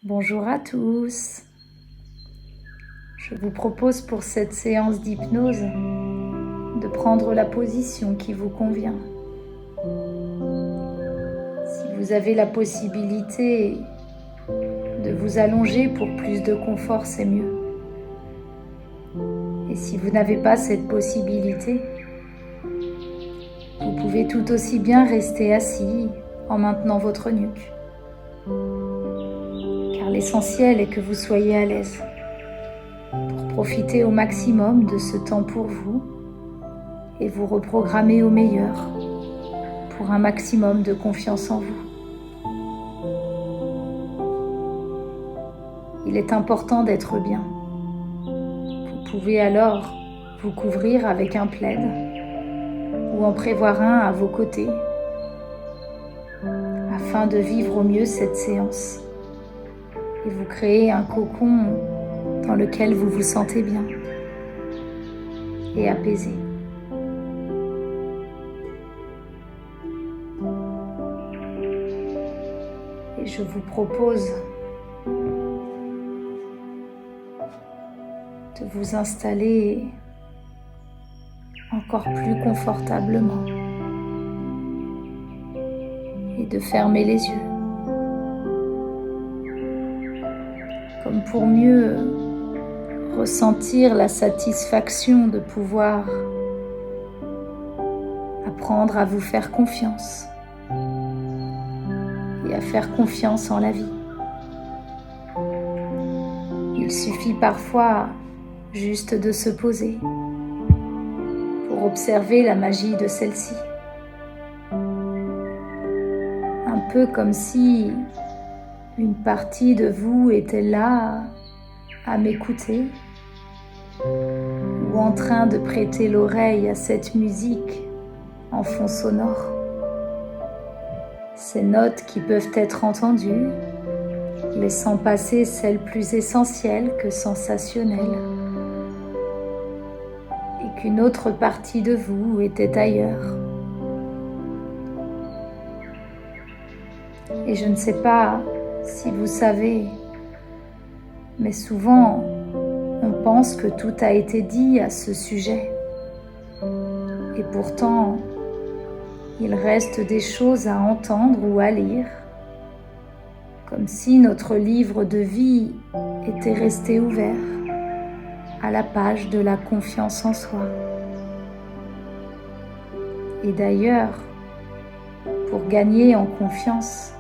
Bonjour à tous. Je vous propose pour cette séance d'hypnose de prendre la position qui vous convient. Si vous avez la possibilité de vous allonger pour plus de confort, c'est mieux. Et si vous n'avez pas cette possibilité, vous pouvez tout aussi bien rester assis en maintenant votre nuque. Car l'essentiel est que vous soyez à l'aise pour profiter au maximum de ce temps pour vous et vous reprogrammer au meilleur pour un maximum de confiance en vous. Il est important d'être bien. Vous pouvez alors vous couvrir avec un plaid ou en prévoir un à vos côtés afin de vivre au mieux cette séance et vous créer un cocon dans lequel vous vous sentez bien et apaisé. Et je vous propose de vous installer encore plus confortablement et de fermer les yeux, comme pour mieux ressentir la satisfaction de pouvoir apprendre à vous faire confiance et à faire confiance en la vie. Il suffit parfois juste de se poser pour observer la magie de celle-ci. Un peu comme si une partie de vous était là à m'écouter ou en train de prêter l'oreille à cette musique en fond sonore. Ces notes qui peuvent être entendues, laissant passer celles plus essentielles que sensationnelles, et qu'une autre partie de vous était ailleurs. Et je ne sais pas si vous savez, mais souvent on pense que tout a été dit à ce sujet. Et pourtant, il reste des choses à entendre ou à lire, comme si notre livre de vie était resté ouvert à la page de la confiance en soi. Et d'ailleurs, pour gagner en confiance,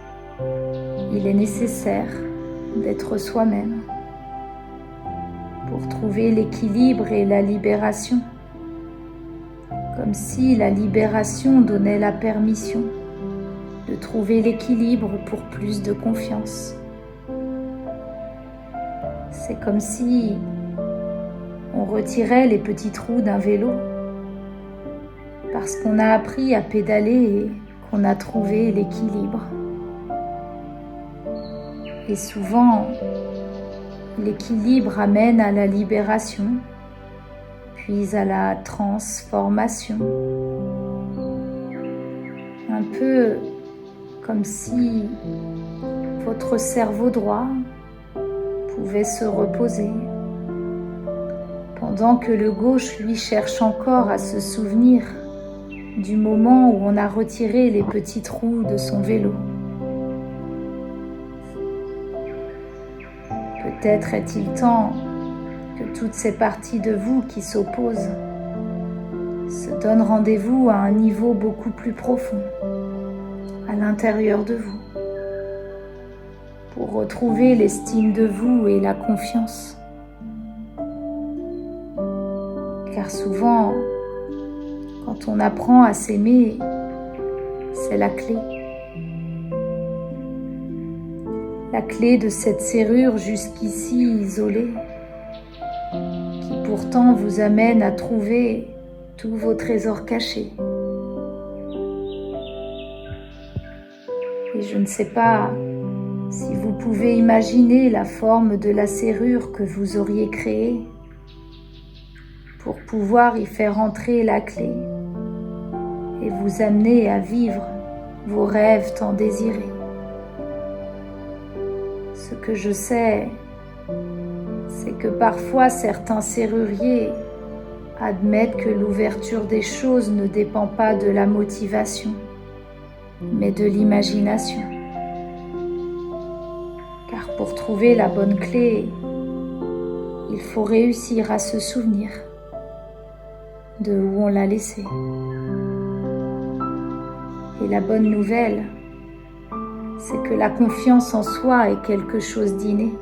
il est nécessaire d'être soi-même pour trouver l'équilibre et la libération, comme si la libération donnait la permission de trouver l'équilibre pour plus de confiance. C'est comme si on retirait les petits trous d'un vélo parce qu'on a appris à pédaler et qu'on a trouvé l'équilibre. Et souvent, l'équilibre amène à la libération, puis à la transformation. Un peu comme si votre cerveau droit pouvait se reposer, pendant que le gauche, lui, cherche encore à se souvenir du moment où on a retiré les petits trous de son vélo. Peut-être est-il temps que toutes ces parties de vous qui s'opposent se donnent rendez-vous à un niveau beaucoup plus profond, à l'intérieur de vous, pour retrouver l'estime de vous et la confiance. Car souvent, quand on apprend à s'aimer, c'est la clé. La clé de cette serrure jusqu'ici isolée, qui pourtant vous amène à trouver tous vos trésors cachés. Et je ne sais pas si vous pouvez imaginer la forme de la serrure que vous auriez créée pour pouvoir y faire entrer la clé et vous amener à vivre vos rêves tant désirés. Ce que je sais, c'est que parfois certains serruriers admettent que l'ouverture des choses ne dépend pas de la motivation, mais de l'imagination. Car pour trouver la bonne clé, il faut réussir à se souvenir de où on l'a laissée. Et la bonne nouvelle, c'est que la confiance en soi est quelque chose d'inné,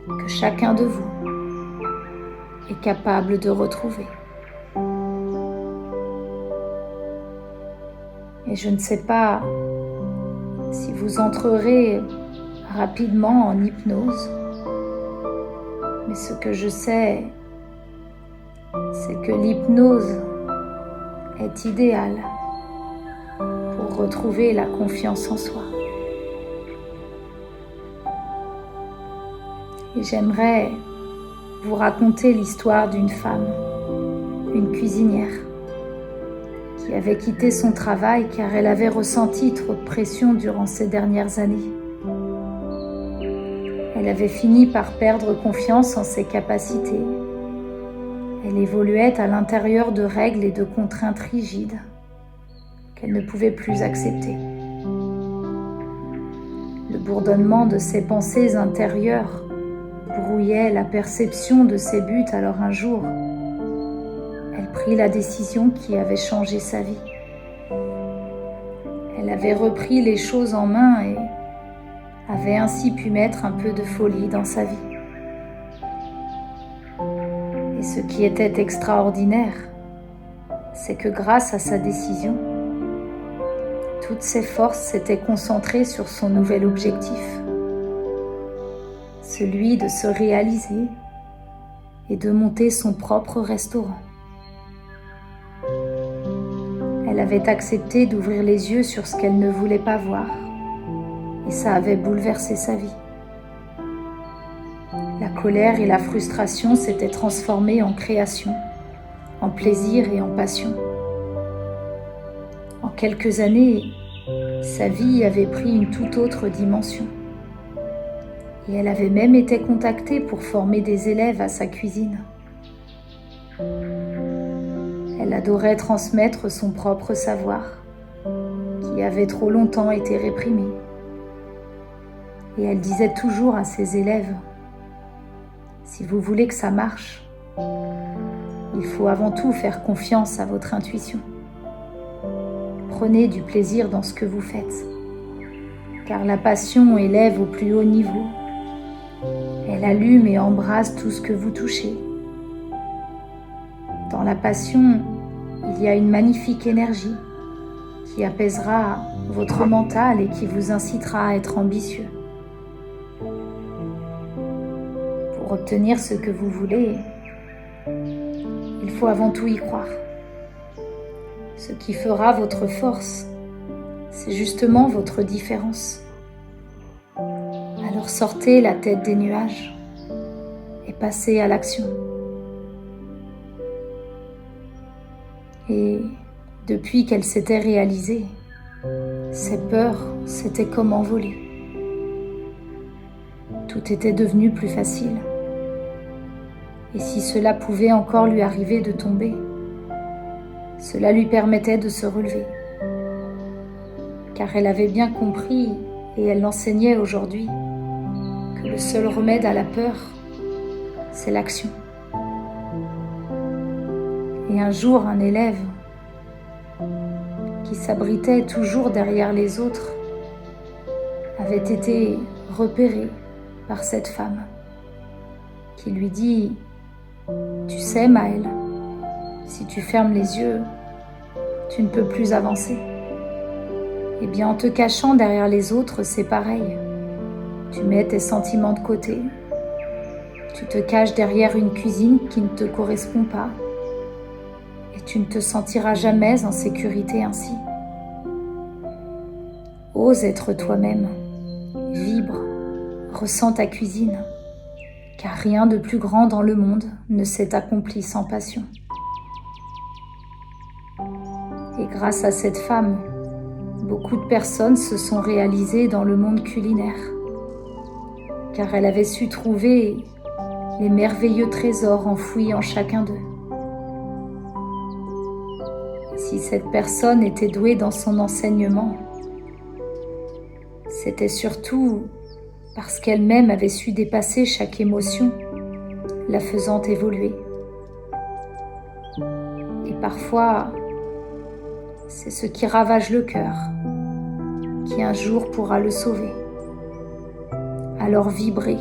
que chacun de vous est capable de retrouver. Et je ne sais pas si vous entrerez rapidement en hypnose, mais ce que je sais, c'est que l'hypnose est idéale pour retrouver la confiance en soi. Et j'aimerais vous raconter l'histoire d'une femme, une cuisinière, qui avait quitté son travail car elle avait ressenti trop de pression durant ces dernières années. Elle avait fini par perdre confiance en ses capacités. Elle évoluait à l'intérieur de règles et de contraintes rigides qu'elle ne pouvait plus accepter. Le bourdonnement de ses pensées intérieures brouillait la perception de ses buts. Alors un jour, elle prit la décision qui avait changé sa vie. Elle avait repris les choses en main et avait ainsi pu mettre un peu de folie dans sa vie. Et ce qui était extraordinaire, c'est que grâce à sa décision, toutes ses forces s'étaient concentrées sur son nouvel objectif, celui de se réaliser et de monter son propre restaurant. Elle avait accepté d'ouvrir les yeux sur ce qu'elle ne voulait pas voir, et ça avait bouleversé sa vie. La colère et la frustration s'étaient transformées en création, en plaisir et en passion. En quelques années, sa vie avait pris une toute autre dimension. Et elle avait même été contactée pour former des élèves à sa cuisine. Elle adorait transmettre son propre savoir, qui avait trop longtemps été réprimé. Et elle disait toujours à ses élèves, « Si vous voulez que ça marche, il faut avant tout faire confiance à votre intuition. Prenez du plaisir dans ce que vous faites, car la passion élève au plus haut niveau. Elle allume et embrase tout ce que vous touchez. Dans la passion, il y a une magnifique énergie qui apaisera votre mental et qui vous incitera à être ambitieux. Pour obtenir ce que vous voulez, il faut avant tout y croire. Ce qui fera votre force, c'est justement votre différence. Alors sortez la tête des nuages et passez à l'action. Et depuis qu'elle s'était réalisée, ses peurs s'étaient comme envolées. Tout était devenu plus facile. Et si cela pouvait encore lui arriver de tomber, cela lui permettait de se relever. Car elle avait bien compris, et elle l'enseignait aujourd'hui, que le seul remède à la peur, c'est l'action. Et un jour, un élève qui s'abritait toujours derrière les autres avait été repéré par cette femme qui lui dit « Tu sais Maëlle, si tu fermes les yeux, tu ne peux plus avancer. Eh bien en te cachant derrière les autres, c'est pareil. Tu mets tes sentiments de côté, tu te caches derrière une cuisine qui ne te correspond pas et tu ne te sentiras jamais en sécurité ainsi. Ose être toi-même, vibre, ressens ta cuisine, car rien de plus grand dans le monde ne s'est accompli sans passion. » Et grâce à cette femme, beaucoup de personnes se sont réalisées dans le monde culinaire. car elle avait su trouver les merveilleux trésors enfouis en chacun d'eux. Si cette personne était douée dans son enseignement, c'était surtout parce qu'elle-même avait su dépasser chaque émotion, la faisant évoluer. Et parfois, c'est ce qui ravage le cœur, qui un jour pourra le sauver. Alors vibrer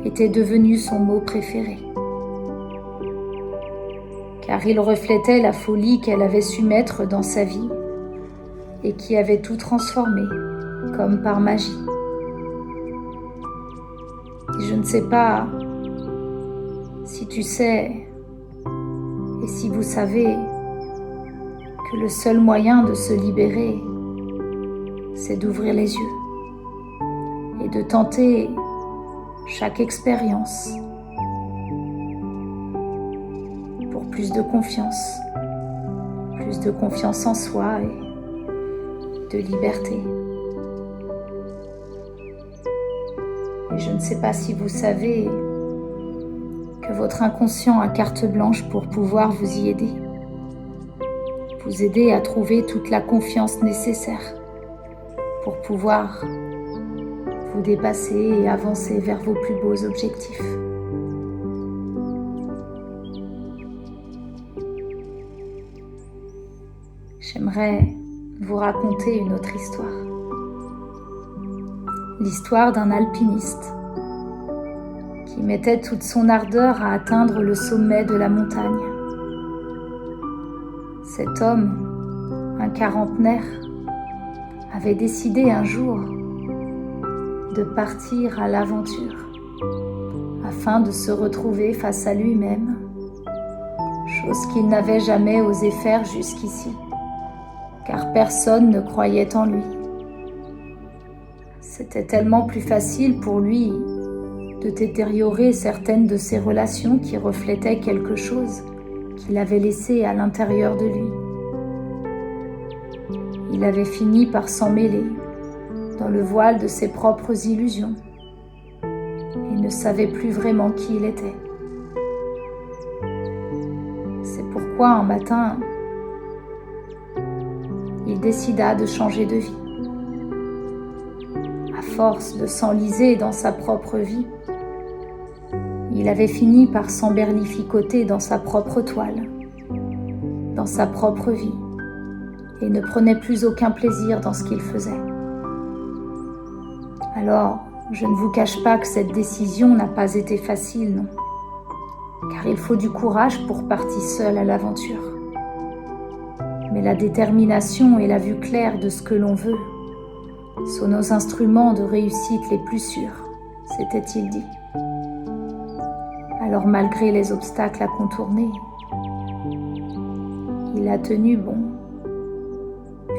était devenu son mot préféré, car il reflétait la folie qu'elle avait su mettre dans sa vie et qui avait tout transformé, comme par magie. Et je ne sais pas si tu sais et si vous savez que le seul moyen de se libérer, c'est d'ouvrir les yeux et de tenter chaque expérience pour plus de confiance en soi et de liberté. Et je ne sais pas si vous savez que votre inconscient a carte blanche pour pouvoir vous y aider. Vous aider à trouver toute la confiance nécessaire pour pouvoir vous dépasser et avancer vers vos plus beaux objectifs. J'aimerais vous raconter une autre histoire. L'histoire d'un alpiniste qui mettait toute son ardeur à atteindre le sommet de la montagne. Cet homme, un quarantenaire, avait décidé un jour de partir à l'aventure afin de se retrouver face à lui-même, chose qu'il n'avait jamais osé faire jusqu'ici, car personne ne croyait en lui. C'était tellement plus facile pour lui de détériorer certaines de ses relations qui reflétaient quelque chose qu'il avait laissé à l'intérieur de lui. Il avait fini par s'en mêler dans le voile de ses propres illusions et ne savait plus vraiment qui il était. C'est pourquoi un matin, il décida de changer de vie. À force de s'enliser dans sa propre vie, il avait fini par s'emberlificoter dans sa propre toile, dans sa propre vie, et ne prenait plus aucun plaisir dans ce qu'il faisait. Alors, je ne vous cache pas que cette décision n'a pas été facile, non, car il faut du courage pour partir seul à l'aventure. Mais la détermination et la vue claire de ce que l'on veut sont nos instruments de réussite les plus sûrs, s'était-il dit. Alors malgré les obstacles à contourner, il a tenu bon,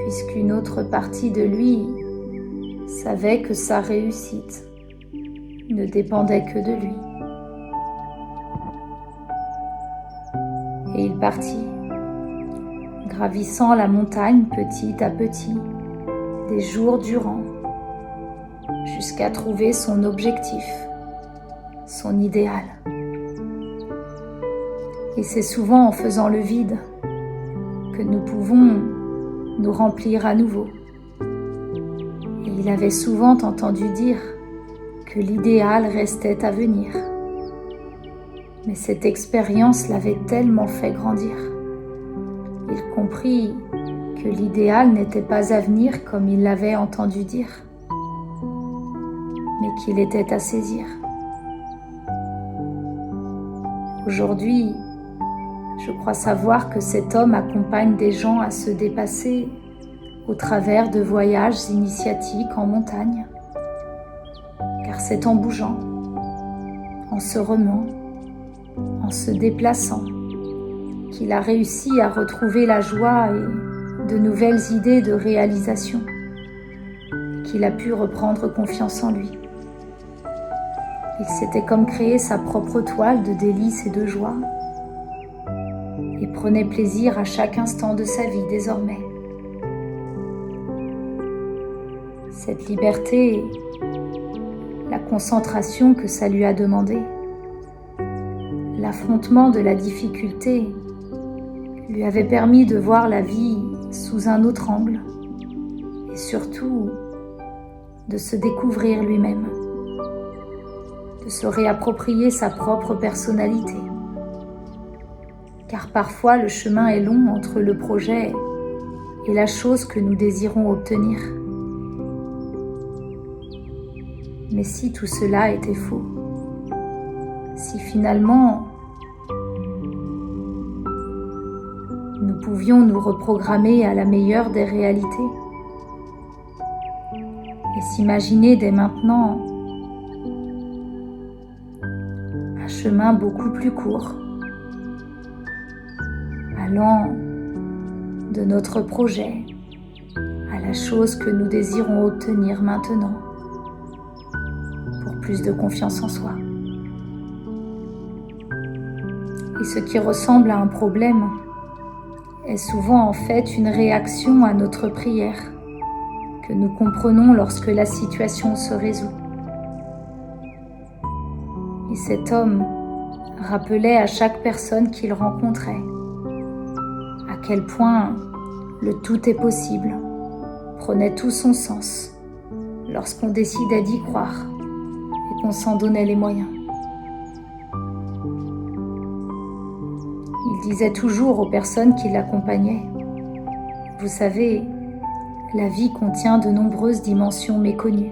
puisqu'une autre partie de lui savait que sa réussite ne dépendait que de lui. Et il partit, gravissant la montagne petit à petit, des jours durant, jusqu'à trouver son objectif, son idéal. Et c'est souvent en faisant le vide que nous pouvons nous remplir à nouveau. Et il avait souvent entendu dire que l'idéal restait à venir. Mais cette expérience l'avait tellement fait grandir. Il comprit que l'idéal n'était pas à venir comme il l'avait entendu dire, mais qu'il était à saisir. Aujourd'hui, je crois savoir que cet homme accompagne des gens à se dépasser au travers de voyages initiatiques en montagne, car c'est en bougeant, en se remuant, en se déplaçant, qu'il a réussi à retrouver la joie et de nouvelles idées de réalisation, qu'il a pu reprendre confiance en lui. Il s'était comme créé sa propre toile de délices et de joie, et prenait plaisir à chaque instant de sa vie désormais. Cette liberté la concentration que ça lui a demandé, l'affrontement de la difficulté lui avait permis de voir la vie sous un autre angle et surtout de se découvrir lui-même, de se réapproprier sa propre personnalité. Car parfois le chemin est long entre le projet et la chose que nous désirons obtenir. Mais si tout cela était faux, si finalement nous pouvions nous reprogrammer à la meilleure des réalités et s'imaginer dès maintenant un chemin beaucoup plus court, allant de notre projet à la chose que nous désirons obtenir maintenant pour plus de confiance en soi. Et ce qui ressemble à un problème est souvent en fait une réaction à notre prière que nous comprenons lorsque la situation se résout. Et cet homme rappelait à chaque personne qu'il rencontrait à quel point le tout est possible prenait tout son sens lorsqu'on décidait d'y croire et qu'on s'en donnait les moyens. Il disait toujours aux personnes qui l'accompagnaient : « Vous savez, la vie contient de nombreuses dimensions méconnues,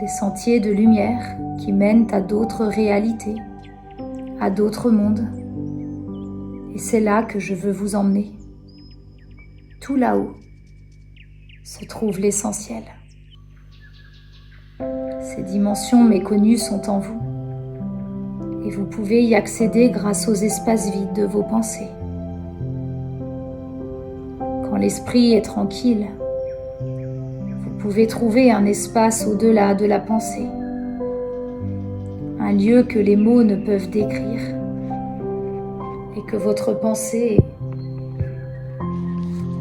des sentiers de lumière qui mènent à d'autres réalités, à d'autres mondes. Et c'est là que je veux vous emmener. Tout là-haut se trouve l'essentiel. Ces dimensions méconnues sont en vous, et vous pouvez y accéder grâce aux espaces vides de vos pensées. Quand l'esprit est tranquille, vous pouvez trouver un espace au-delà de la pensée, un lieu que les mots ne peuvent décrire et que votre pensée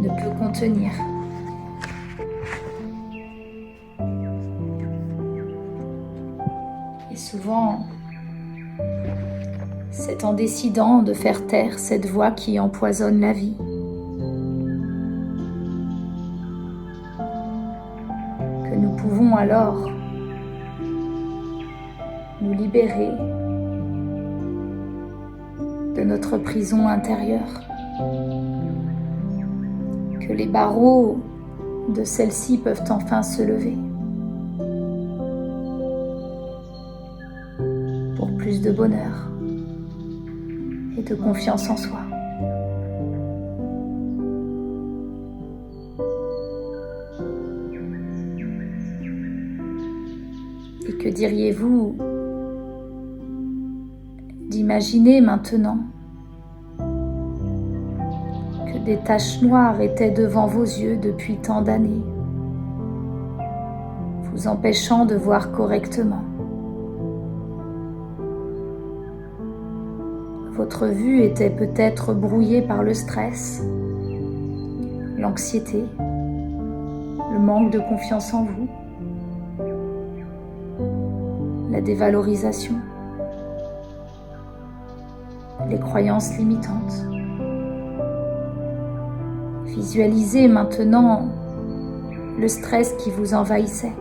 ne peut contenir. Et souvent, c'est en décidant de faire taire cette voix qui empoisonne la vie que nous pouvons alors nous libérer de notre prison intérieure, que les barreaux de celle-ci peuvent enfin se lever pour plus de bonheur et de confiance en soi. Et que diriez-vous d'imaginer maintenant que des taches noires étaient devant vos yeux depuis tant d'années, vous empêchant de voir correctement. Votre vue était peut-être brouillée par le stress, l'anxiété, le manque de confiance en vous, la dévalorisation, les croyances limitantes. Visualisez maintenant le stress qui vous envahissait.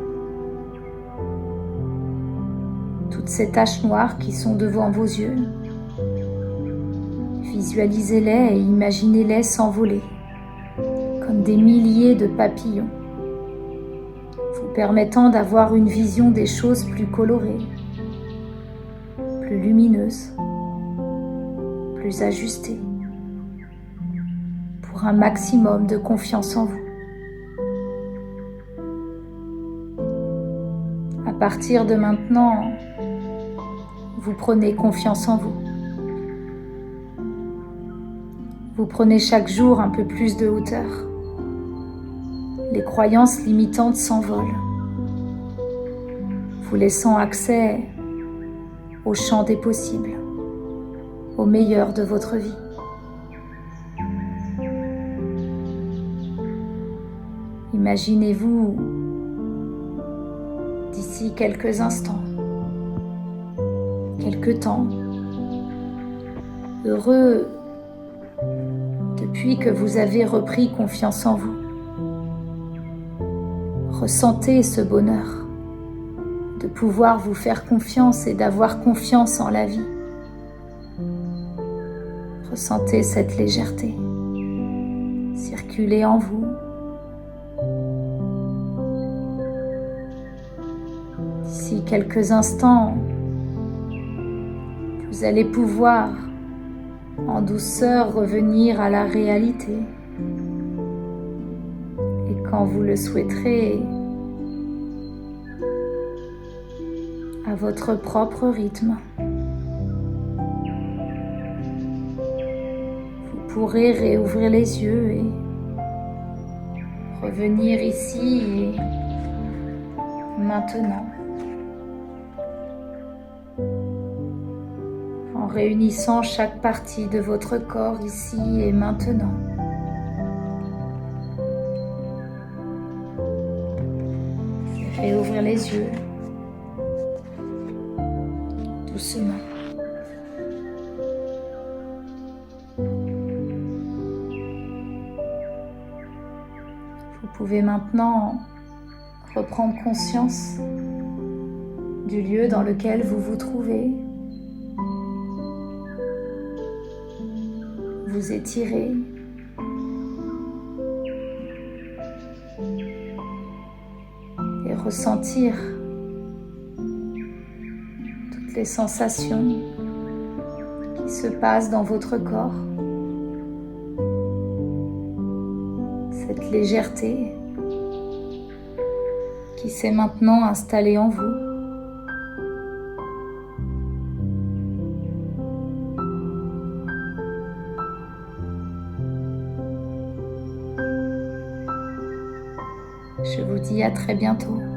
Toutes ces taches noires qui sont devant vos yeux, visualisez-les et imaginez-les s'envoler comme des milliers de papillons, vous permettant d'avoir une vision des choses plus colorées, plus lumineuses, plus ajustées, pour un maximum de confiance en vous. À partir de maintenant, vous prenez confiance en vous. Vous prenez chaque jour un peu plus de hauteur. Les croyances limitantes s'envolent, vous laissant accès au champ des possibles, au meilleur de votre vie. Imaginez-vous d'ici quelques instants, quelques temps, heureux depuis que vous avez repris confiance en vous. Ressentez ce bonheur de pouvoir vous faire confiance et d'avoir confiance en la vie. Ressentez cette légèreté circuler en vous. D'ici quelques instants, vous allez pouvoir en douceur revenir à la réalité. Et quand vous le souhaiterez, à votre propre rythme, vous pourrez réouvrir les yeux et revenir ici et maintenant, en réunissant chaque partie de votre corps ici et maintenant. Et réouvrir les yeux doucement. Vous pouvez maintenant reprendre conscience du lieu dans lequel vous vous trouvez. Vous étirez. Et ressentir toutes les sensations qui se passent dans votre corps. Cette légèreté qui s'est maintenant installée en vous. Je vous dis à très bientôt.